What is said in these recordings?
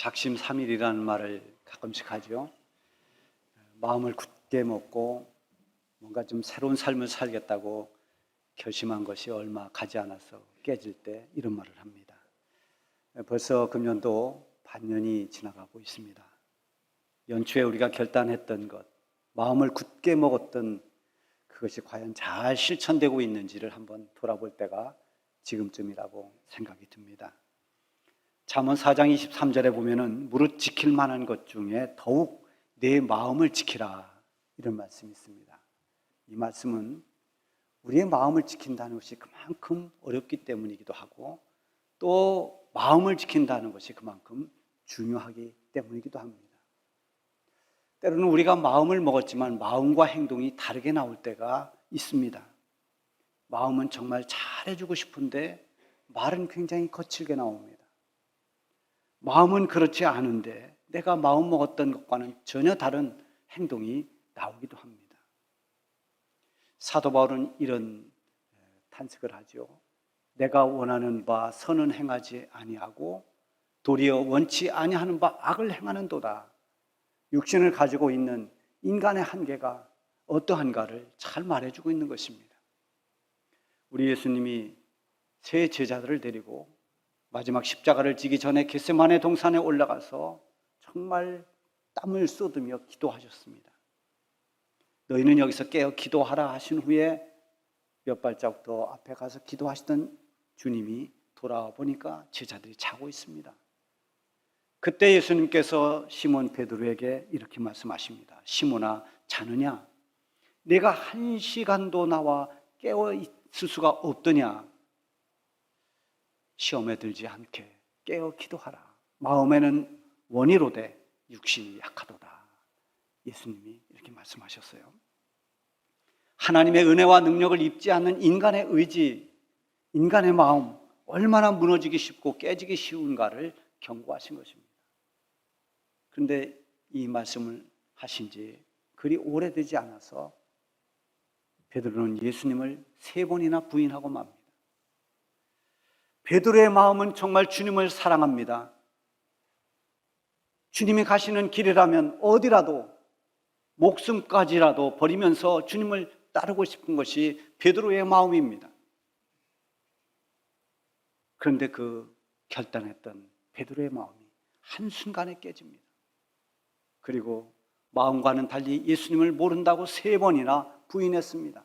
작심삼일이라는 말을 가끔씩 하죠. 마음을 굳게 먹고 뭔가 좀 새로운 삶을 살겠다고 결심한 것이 얼마 가지 않아서 깨질 때 이런 말을 합니다. 벌써 금년도 반년이 지나가고 있습니다. 연초에 우리가 결단했던 것, 마음을 굳게 먹었던 그것이 과연 잘 실천되고 있는지를 한번 돌아볼 때가 지금쯤이라고 생각이 듭니다. 잠언 4장 23절에 보면은 무릇 지킬 만한 것 중에 더욱 내 마음을 지키라, 이런 말씀이 있습니다. 이 말씀은 우리의 마음을 지킨다는 것이 그만큼 어렵기 때문이기도 하고, 또 마음을 지킨다는 것이 그만큼 중요하기 때문이기도 합니다. 때로는 우리가 마음을 먹었지만 마음과 행동이 다르게 나올 때가 있습니다. 마음은 정말 잘해주고 싶은데 말은 굉장히 거칠게 나옵니다. 마음은 그렇지 않은데 내가 마음 먹었던 것과는 전혀 다른 행동이 나오기도 합니다. 사도 바울은 이런 탄식을 하죠. 내가 원하는 바 선은 행하지 아니하고 도리어 원치 아니하는 바 악을 행하는도다. 육신을 가지고 있는 인간의 한계가 어떠한가를 잘 말해주고 있는 것입니다. 우리 예수님이 세 제자들을 데리고 마지막 십자가를 지기 전에 겟세마네 동산에 올라가서 정말 땀을 쏟으며 기도하셨습니다. 너희는 여기서 깨어 기도하라 하신 후에 몇 발자국 더 앞에 가서 기도하시던 주님이 돌아와 보니까 제자들이 자고 있습니다. 그때 예수님께서 시몬 베드로에게 이렇게 말씀하십니다. 시몬아, 자느냐? 내가 1시간도 나와 깨어 있을 수가 없더냐? 시험에 들지 않게 깨어 기도하라. 마음에는 원이로되 육신이 약하도다. 예수님이 이렇게 말씀하셨어요. 하나님의 은혜와 능력을 입지 않는 인간의 의지, 인간의 마음, 얼마나 무너지기 쉽고 깨지기 쉬운가를 경고하신 것입니다. 그런데 이 말씀을 하신 지 그리 오래되지 않아서 베드로는 예수님을 3번이나 부인하고 맙니다. 베드로의 마음은 정말 주님을 사랑합니다. 주님이 가시는 길이라면 어디라도 목숨까지라도 버리면서 주님을 따르고 싶은 것이 베드로의 마음입니다. 그런데 그 결단했던 베드로의 마음이 한순간에 깨집니다. 그리고 마음과는 달리 예수님을 모른다고 3번이나 부인했습니다.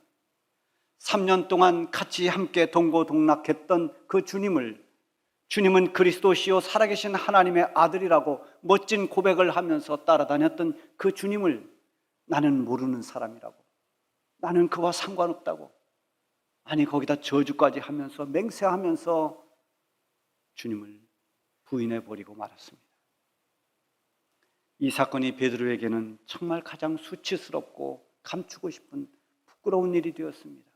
3년 동안 같이 함께 동고동락했던 그 주님은 그리스도시요 살아계신 하나님의 아들이라고 멋진 고백을 하면서 따라다녔던 그 주님을 나는 모르는 사람이라고, 나는 그와 상관없다고, 아니 거기다 저주까지 하면서 맹세하면서 주님을 부인해버리고 말았습니다. 이 사건이 베드로에게는 정말 가장 수치스럽고 감추고 싶은 부끄러운 일이 되었습니다.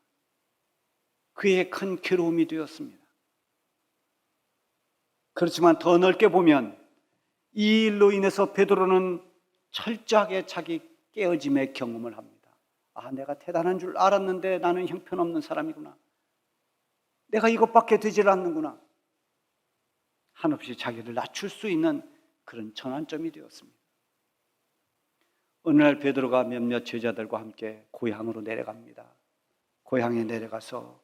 그의 큰 괴로움이 되었습니다. 그렇지만 더 넓게 보면 이 일로 인해서 베드로는 철저하게 자기 깨어짐의 경험을 합니다. 아, 내가 대단한 줄 알았는데 나는 형편없는 사람이구나. 내가 이것밖에 되질 않는구나. 한없이 자기를 낮출 수 있는 그런 전환점이 되었습니다. 어느 날 베드로가 몇몇 제자들과 함께 고향으로 내려갑니다. 고향에 내려가서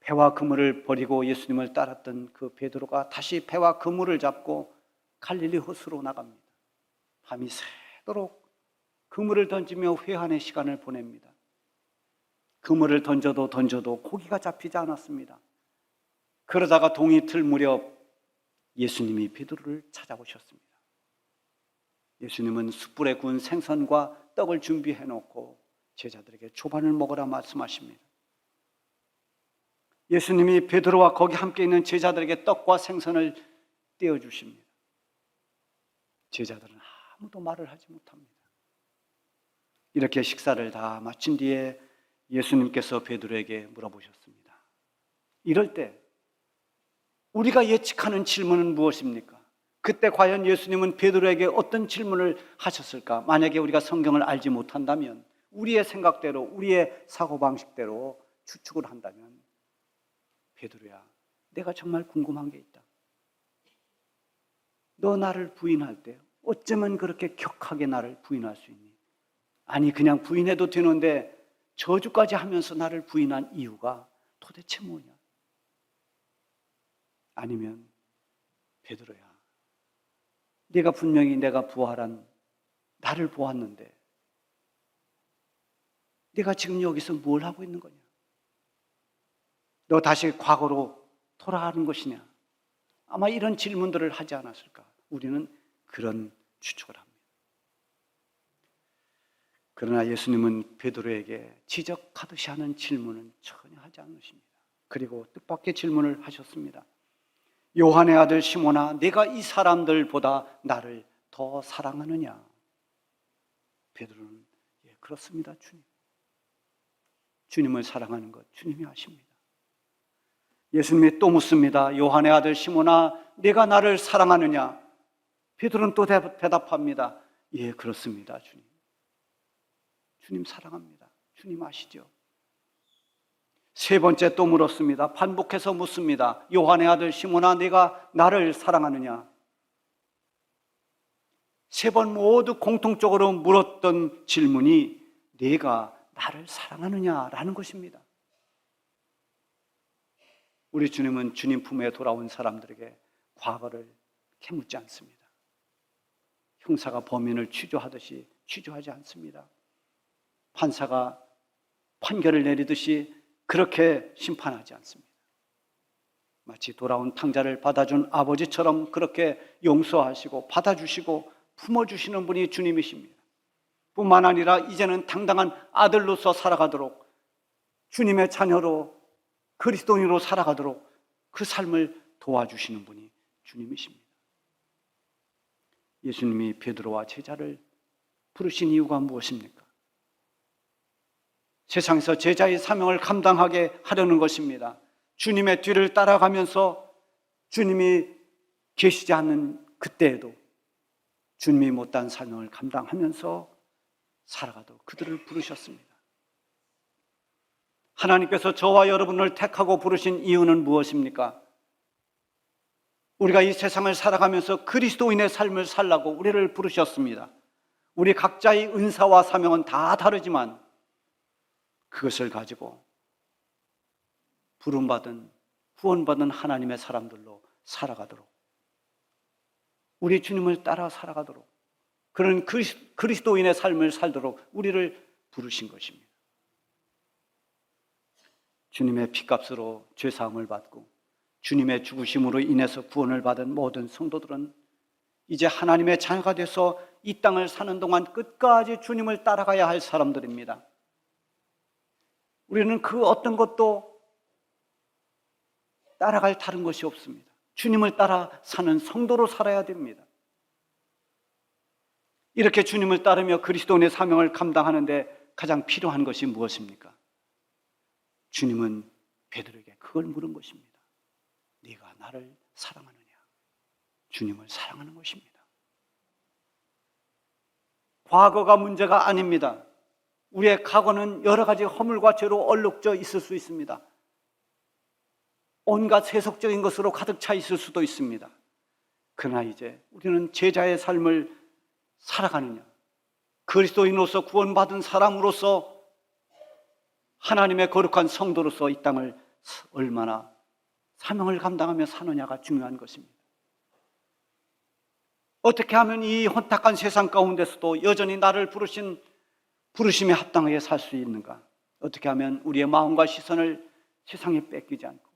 배와 그물을 버리고 예수님을 따랐던 그 베드로가 다시 배와 그물을 잡고 갈릴리 호수로 나갑니다. 밤이 새도록 그물을 던지며 회한의 시간을 보냅니다. 그물을 던져도 고기가 잡히지 않았습니다. 그러다가 동이 틀 무렵 예수님이 베드로를 찾아오셨습니다. 예수님은 숯불에 구운 생선과 떡을 준비해 놓고 제자들에게 초반을 먹으라 말씀하십니다. 예수님이 베드로와 거기 함께 있는 제자들에게 떡과 생선을 떼어주십니다. 제자들은 아무도 말을 하지 못합니다. 이렇게 식사를 다 마친 뒤에 예수님께서 베드로에게 물어보셨습니다. 이럴 때 우리가 예측하는 질문은 무엇입니까? 그때 과연 예수님은 베드로에게 어떤 질문을 하셨을까? 만약에 우리가 성경을 알지 못한다면, 우리의 생각대로, 우리의 사고방식대로 추측을 한다면, 베드로야, 내가 정말 궁금한 게 있다. 너 나를 부인할 때 어쩌면 그렇게 격하게 나를 부인할 수 있니? 아니, 그냥 부인해도 되는데 저주까지 하면서 나를 부인한 이유가 도대체 뭐냐? 아니면 베드로야, 네가 분명히 내가 부활한 나를 보았는데 네가 지금 여기서 뭘 하고 있는 거냐? 너 다시 과거로 돌아가는 것이냐? 아마 이런 질문들을 하지 않았을까? 우리는 그런 추측을 합니다. 그러나 예수님은 베드로에게 지적하듯이 하는 질문은 전혀 하지 않으십니다. 그리고 뜻밖의 질문을 하셨습니다. 요한의 아들 시몬아, 네가 이 사람들보다 나를 더 사랑하느냐? 베드로는 예, 그렇습니다, 주님. 주님을 사랑하는 것 주님이 아십니다. 예수님이 또 묻습니다. 요한의 아들 시몬아, 네가 나를 사랑하느냐? 베드로는 또 대답합니다. 예, 그렇습니다, 주님. 주님 사랑합니다. 주님 아시죠? 세 번째 또 물었습니다. 반복해서 묻습니다. 요한의 아들 시몬아, 네가 나를 사랑하느냐? 세 번 모두 공통적으로 물었던 질문이 네가 나를 사랑하느냐라는 것입니다. 우리 주님은 주님 품에 돌아온 사람들에게 과거를 캐묻지 않습니다. 형사가 범인을 취조하듯이 취조하지 않습니다. 판사가 판결을 내리듯이 그렇게 심판하지 않습니다. 마치 돌아온 탕자를 받아준 아버지처럼 그렇게 용서하시고 받아주시고 품어주시는 분이 주님이십니다. 뿐만 아니라 이제는 당당한 아들로서 살아가도록, 주님의 자녀로 그리스도인으로 살아가도록 그 삶을 도와주시는 분이 주님이십니다. 예수님이 베드로와 제자를 부르신 이유가 무엇입니까? 세상에서 제자의 사명을 감당하게 하려는 것입니다. 주님의 뒤를 따라가면서 주님이 계시지 않는 그때에도 주님이 못한 사명을 감당하면서 살아가도록 그들을 부르셨습니다. 하나님께서 저와 여러분을 택하고 부르신 이유는 무엇입니까? 우리가 이 세상을 살아가면서 그리스도인의 삶을 살라고 우리를 부르셨습니다. 우리 각자의 은사와 사명은 다 다르지만 그것을 가지고 부름받은, 구원받은 하나님의 사람들로 살아가도록, 우리 주님을 따라 살아가도록, 그런 그리스도인의 삶을 살도록 우리를 부르신 것입니다. 주님의 피값으로 죄사함을 받고 주님의 죽으심으로 인해서 구원을 받은 모든 성도들은 이제 하나님의 자녀가 돼서 이 땅을 사는 동안 끝까지 주님을 따라가야 할 사람들입니다. 우리는 그 어떤 것도 따라갈 다른 것이 없습니다. 주님을 따라 사는 성도로 살아야 됩니다. 이렇게 주님을 따르며 그리스도인의 사명을 감당하는데 가장 필요한 것이 무엇입니까? 주님은 베드로에게 그걸 물은 것입니다. 네가 나를 사랑하느냐? 주님을 사랑하는 것입니다. 과거가 문제가 아닙니다. 우리의 과거는 여러 가지 허물과 죄로 얼룩져 있을 수 있습니다. 온갖 세속적인 것으로 가득 차 있을 수도 있습니다. 그러나 이제 우리는 제자의 삶을 살아가느냐, 그리스도인으로서 구원받은 사람으로서 하나님의 거룩한 성도로서 이 땅을 얼마나 사명을 감당하며 사느냐가 중요한 것입니다. 어떻게 하면 이 혼탁한 세상 가운데서도 여전히 나를 부르신 부르심에 합당하게 살 수 있는가? 어떻게 하면 우리의 마음과 시선을 세상에 뺏기지 않고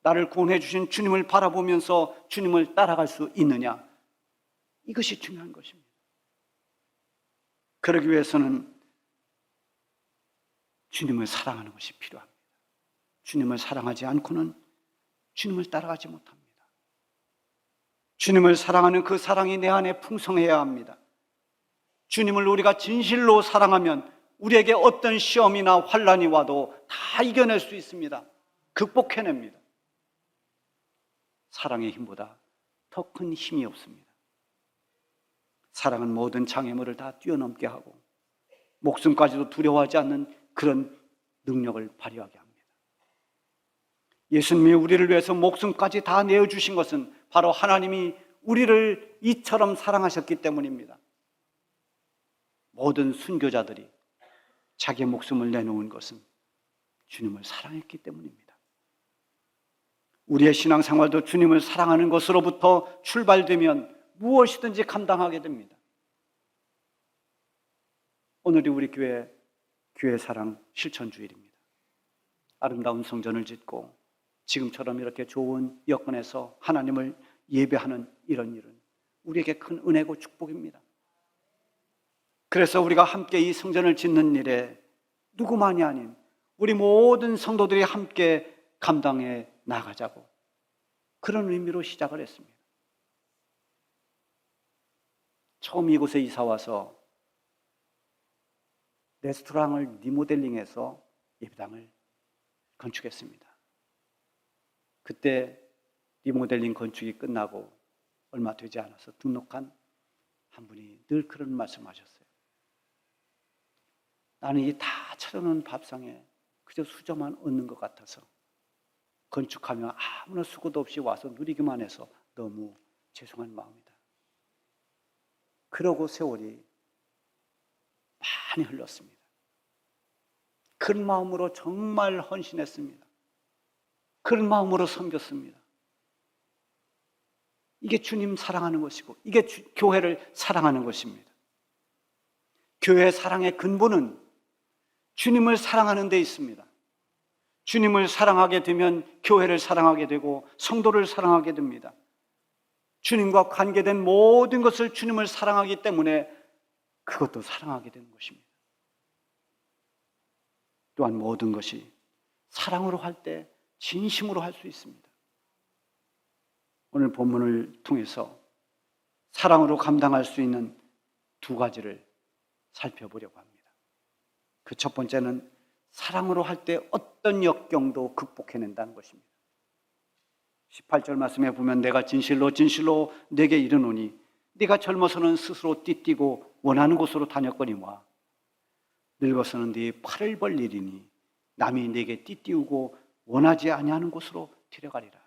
나를 구원해 주신 주님을 바라보면서 주님을 따라갈 수 있느냐? 이것이 중요한 것입니다. 그러기 위해서는 주님을 사랑하는 것이 필요합니다. 주님을 사랑하지 않고는 주님을 따라가지 못합니다. 주님을 사랑하는 그 사랑이 내 안에 풍성해야 합니다. 주님을 우리가 진실로 사랑하면 우리에게 어떤 시험이나 환난이 와도 다 이겨낼 수 있습니다. 극복해냅니다. 사랑의 힘보다 더 큰 힘이 없습니다. 사랑은 모든 장애물을 다 뛰어넘게 하고 목숨까지도 두려워하지 않는 그런 능력을 발휘하게 합니다. 예수님이 우리를 위해서 목숨까지 다 내어주신 것은 바로 하나님이 우리를 이처럼 사랑하셨기 때문입니다. 모든 순교자들이 자기의 목숨을 내놓은 것은 주님을 사랑했기 때문입니다. 우리의 신앙생활도 주님을 사랑하는 것으로부터 출발되면 무엇이든지 감당하게 됩니다. 오늘이 우리 교회 사랑 실천주일입니다. 아름다운 성전을 짓고 지금처럼 이렇게 좋은 여건에서 하나님을 예배하는 이런 일은 우리에게 큰 은혜고 축복입니다. 그래서 우리가 함께 이 성전을 짓는 일에 누구만이 아닌 우리 모든 성도들이 함께 감당해 나가자고 그런 의미로 시작을 했습니다. 처음 이곳에 이사 와서 레스토랑을 리모델링해서 예배당을 건축했습니다. 그때 리모델링 건축이 끝나고 얼마 되지 않아서 등록한 한 분이 늘 그런 말씀하셨어요. 나는 이 다 차려놓은 밥상에 그저 수저만 얹는 것 같아서 건축하며 아무나 수고도 없이 와서 누리기만 해서 너무 죄송한 마음이다. 그러고 세월이 많이 흘렀습니다. 큰 마음으로 정말 헌신했습니다. 그런 마음으로 섬겼습니다. 이게 주님 사랑하는 것이고 이게 교회를 사랑하는 것입니다. 교회의 사랑의 근본은 주님을 사랑하는 데 있습니다. 주님을 사랑하게 되면 교회를 사랑하게 되고 성도를 사랑하게 됩니다. 주님과 관계된 모든 것을 주님을 사랑하기 때문에 그것도 사랑하게 되는 것입니다. 또한 모든 것이 사랑으로 할 때 진심으로 할 수 있습니다. 오늘 본문을 통해서 사랑으로 감당할 수 있는 두 가지를 살펴보려고 합니다. 그 첫 번째는 사랑으로 할 때 어떤 역경도 극복해낸다는 것입니다. 18절 말씀에 보면 내가 진실로 진실로 내게 이르노니 네가 젊어서는 스스로 띠띠고 원하는 곳으로 다녔거니와 늙어서는 네 팔을 벌리리니 남이 네게 띠띠우고 원하지 아니하는 곳으로 데려가리라.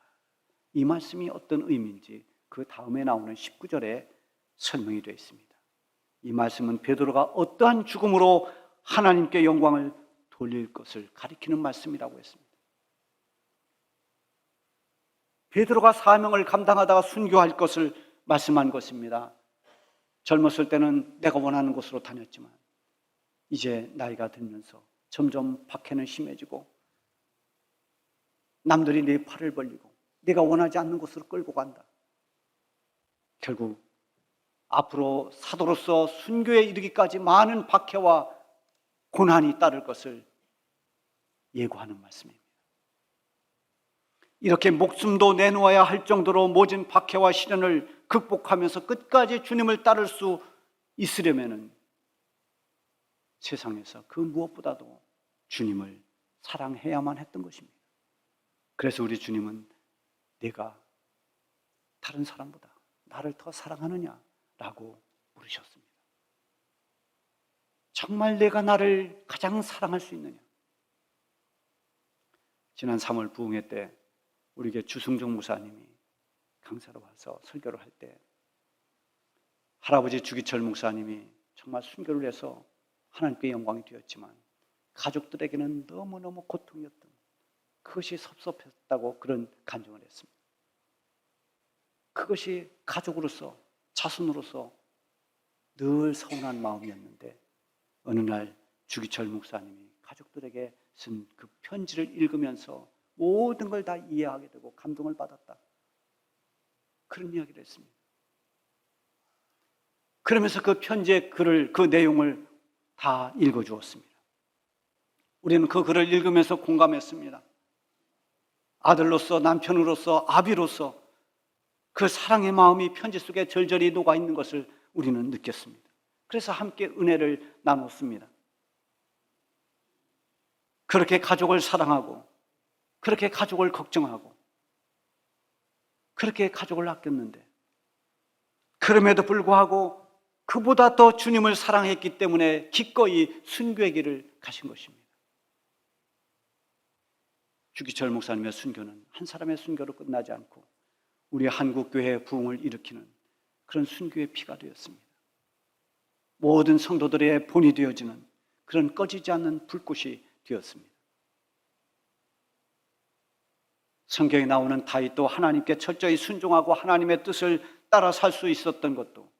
이 말씀이 어떤 의미인지 그 다음에 나오는 19절에 설명이 되어 있습니다. 이 말씀은 베드로가 어떠한 죽음으로 하나님께 영광을 돌릴 것을 가리키는 말씀이라고 했습니다. 베드로가 사명을 감당하다가 순교할 것을 말씀한 것입니다. 젊었을 때는 내가 원하는 곳으로 다녔지만 이제 나이가 들면서 점점 박해는 심해지고 남들이 내 팔을 벌리고 내가 원하지 않는 곳으로 끌고 간다. 결국 앞으로 사도로서 순교에 이르기까지 많은 박해와 고난이 따를 것을 예고하는 말씀입니다. 이렇게 목숨도 내놓아야 할 정도로 모진 박해와 시련을 극복하면서 끝까지 주님을 따를 수 있으려면 세상에서 그 무엇보다도 주님을 사랑해야만 했던 것입니다. 그래서 우리 주님은 내가 다른 사람보다 나를 더 사랑하느냐라고 물으셨습니다. 정말 내가 나를 가장 사랑할 수 있느냐? 지난 3월 부흥회 때 우리에게 주승종 목사님이 강사로 와서 설교를 할 때 할아버지 주기철 목사님이 정말 순교를 해서 하나님께 영광이 되었지만 가족들에게는 너무너무 고통이었던 그것이 섭섭했다고 그런 간증을 했습니다. 그것이 가족으로서 자손으로서 늘 서운한 마음이었는데 어느 날 주기철 목사님이 가족들에게 쓴 그 편지를 읽으면서 모든 걸 다 이해하게 되고 감동을 받았다. 그런 이야기를 했습니다. 그러면서 그 편지의 글을, 그 내용을 다 읽어주었습니다. 우리는 그 글을 읽으면서 공감했습니다. 아들로서, 남편으로서, 아비로서 그 사랑의 마음이 편지 속에 절절히 녹아있는 것을 우리는 느꼈습니다. 그래서 함께 은혜를 나눴습니다. 그렇게 가족을 사랑하고 그렇게 가족을 걱정하고 그렇게 가족을 아꼈는데 그럼에도 불구하고 그보다 더 주님을 사랑했기 때문에 기꺼이 순교의 길을 가신 것입니다. 주기철 목사님의 순교는 한 사람의 순교로 끝나지 않고 우리 한국교회의 부흥을 일으키는 그런 순교의 피가 되었습니다. 모든 성도들의 본이 되어지는 그런 꺼지지 않는 불꽃이 되었습니다. 성경에 나오는 다윗도 하나님께 철저히 순종하고 하나님의 뜻을 따라 살 수 있었던 것도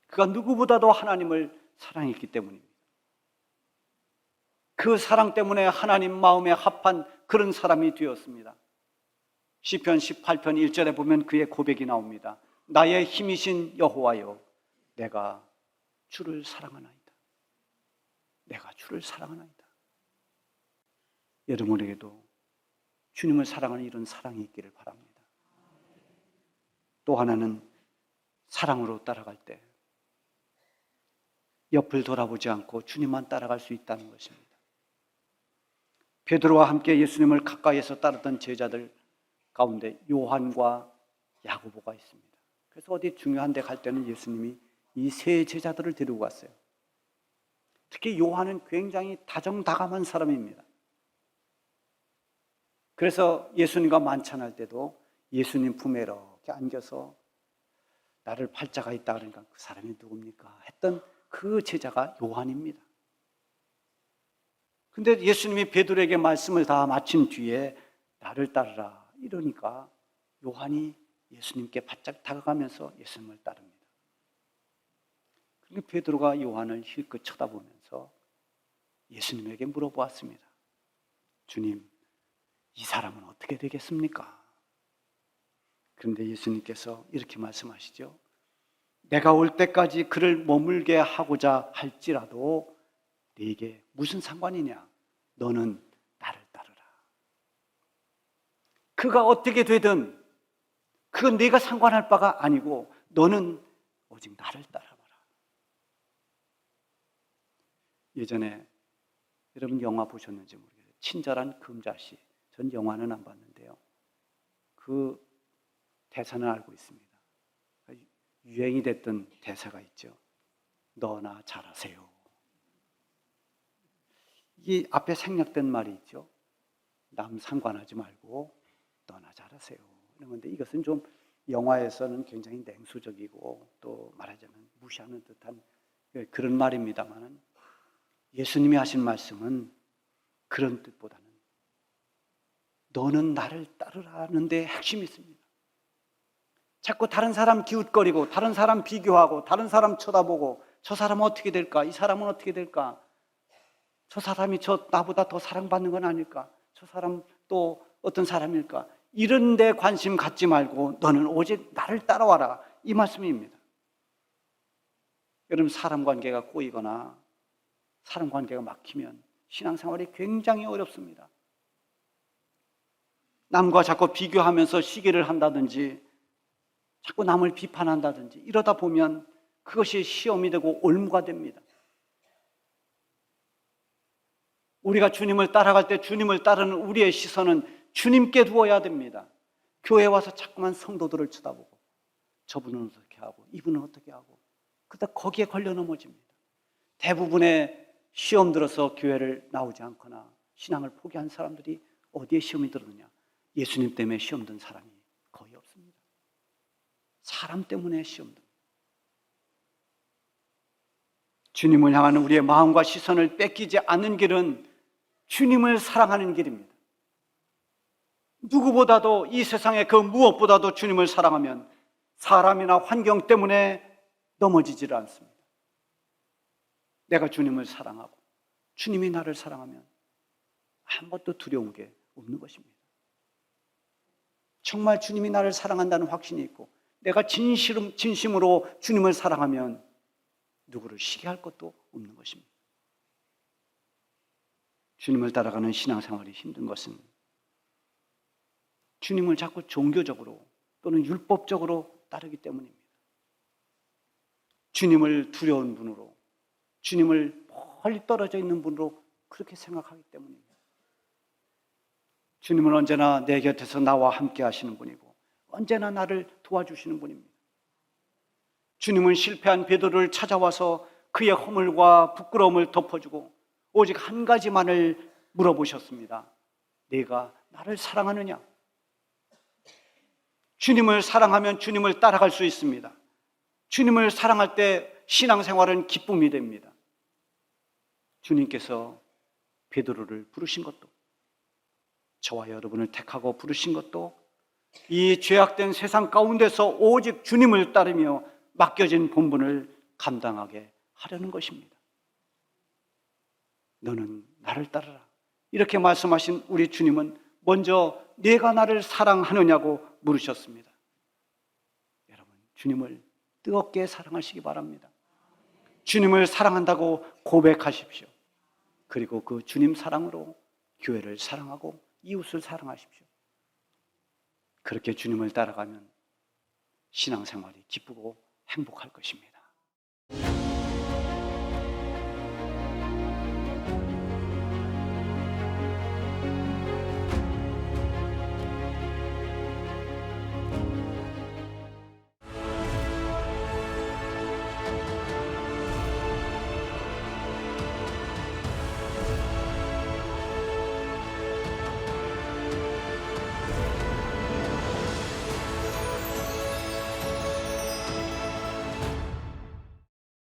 그가 누구보다도 하나님을 사랑했기 때문입니다. 그 사랑 때문에 하나님 마음에 합한 그런 사람이 되었습니다. 시편 18편 1절에 보면 그의 고백이 나옵니다. 나의 힘이신 여호와여, 내가 주를 사랑하나이다. 내가 주를 사랑하나이다. 여러분에게도 주님을 사랑하는 이런 사랑이 있기를 바랍니다. 또 하나는 사랑으로 따라갈 때 옆을 돌아보지 않고 주님만 따라갈 수 있다는 것입니다. 베드로와 함께 예수님을 가까이에서 따르던 제자들 가운데 요한과 야고보가 있습니다. 그래서 어디 중요한 데 갈 때는 예수님이 이 세 제자들을 데리고 갔어요. 특히 요한은 굉장히 다정다감한 사람입니다. 그래서 예수님과 만찬할 때도 예수님 품에 이렇게 안겨서 나를 팔자가 있다 그러니까 그 사람이 누굽니까? 했던 그 제자가 요한입니다. 근데 예수님이 베드로에게 말씀을 다 마친 뒤에 나를 따르라 이러니까 요한이 예수님께 바짝 다가가면서 예수님을 따릅니다. 그러니까 베드로가 요한을 힐끗 쳐다보면서 예수님에게 물어보았습니다. 주님, 이 사람은 어떻게 되겠습니까? 그런데 예수님께서 이렇게 말씀하시죠. 내가 올 때까지 그를 머물게 하고자 할지라도 네게 무슨 상관이냐? 너는 나를 따르라. 그가 어떻게 되든 그건 네가 상관할 바가 아니고 너는 오직 나를 따라봐라. 예전에 여러분 영화 보셨는지 모르겠어요. 친절한 금자씨. 전 영화는 안 봤는데요. 그 대사는 알고 있습니다. 유행이 됐던 대사가 있죠. 너나 잘하세요. 이 앞에 생략된 말이 있죠. 남 상관하지 말고 너나 잘하세요. 이런 건데 이것은 좀 영화에서는 굉장히 냉소적이고 또 말하자면 무시하는 듯한 그런 말입니다만 예수님이 하신 말씀은 그런 뜻보다는 너는 나를 따르라는 데 핵심이 있습니다. 자꾸 다른 사람 기웃거리고 다른 사람 비교하고 다른 사람 쳐다보고 저 사람은 어떻게 될까? 이 사람은 어떻게 될까? 저 사람이 나보다 더 사랑받는 건 아닐까? 저 사람 또 어떤 사람일까? 이런 데 관심 갖지 말고 너는 오직 나를 따라와라. 이 말씀입니다. 여러분 사람 관계가 꼬이거나 사람 관계가 막히면 신앙생활이 굉장히 어렵습니다. 남과 자꾸 비교하면서 시기를 한다든지 자꾸 남을 비판한다든지 이러다 보면 그것이 시험이 되고 올무가 됩니다. 우리가 주님을 따라갈 때 주님을 따르는 우리의 시선은 주님께 두어야 됩니다. 교회 와서 자꾸만 성도들을 쳐다보고 저분은 어떻게 하고 이분은 어떻게 하고 그러다 거기에 걸려 넘어집니다. 대부분의 시험 들어서 교회를 나오지 않거나 신앙을 포기한 사람들이 어디에 시험이 들었느냐? 예수님 때문에 시험 든 사람이 거의 없습니다. 사람 때문에 시험 듭니다. 주님을 향하는 우리의 마음과 시선을 뺏기지 않는 길은 주님을 사랑하는 길입니다. 누구보다도 이 세상의 그 무엇보다도 주님을 사랑하면 사람이나 환경 때문에 넘어지지를 않습니다. 내가 주님을 사랑하고 주님이 나를 사랑하면 아무것도 두려운 게 없는 것입니다. 정말 주님이 나를 사랑한다는 확신이 있고 내가 진심으로 주님을 사랑하면 누구를 시기할 것도 없는 것입니다. 주님을 따라가는 신앙생활이 힘든 것은 주님을 자꾸 종교적으로 또는 율법적으로 따르기 때문입니다. 주님을 두려운 분으로, 주님을 멀리 떨어져 있는 분으로 그렇게 생각하기 때문입니다. 주님은 언제나 내 곁에서 나와 함께 하시는 분이고 언제나 나를 도와주시는 분입니다. 주님은 실패한 베드로를 찾아와서 그의 허물과 부끄러움을 덮어주고 오직 한 가지만을 물어보셨습니다. 네가 나를 사랑하느냐? 주님을 사랑하면 주님을 따라갈 수 있습니다. 주님을 사랑할 때 신앙생활은 기쁨이 됩니다. 주님께서 베드로를 부르신 것도, 저와 여러분을 택하고 부르신 것도 이 죄악된 세상 가운데서 오직 주님을 따르며 맡겨진 본분을 감당하게 하려는 것입니다. 너는 나를 따르라, 이렇게 말씀하신 우리 주님은 먼저 네가 나를 사랑하느냐고 물으셨습니다. 여러분, 주님을 뜨겁게 사랑하시기 바랍니다. 주님을 사랑한다고 고백하십시오. 그리고 그 주님 사랑으로 교회를 사랑하고 이웃을 사랑하십시오. 그렇게 주님을 따라가면 신앙생활이 기쁘고 행복할 것입니다.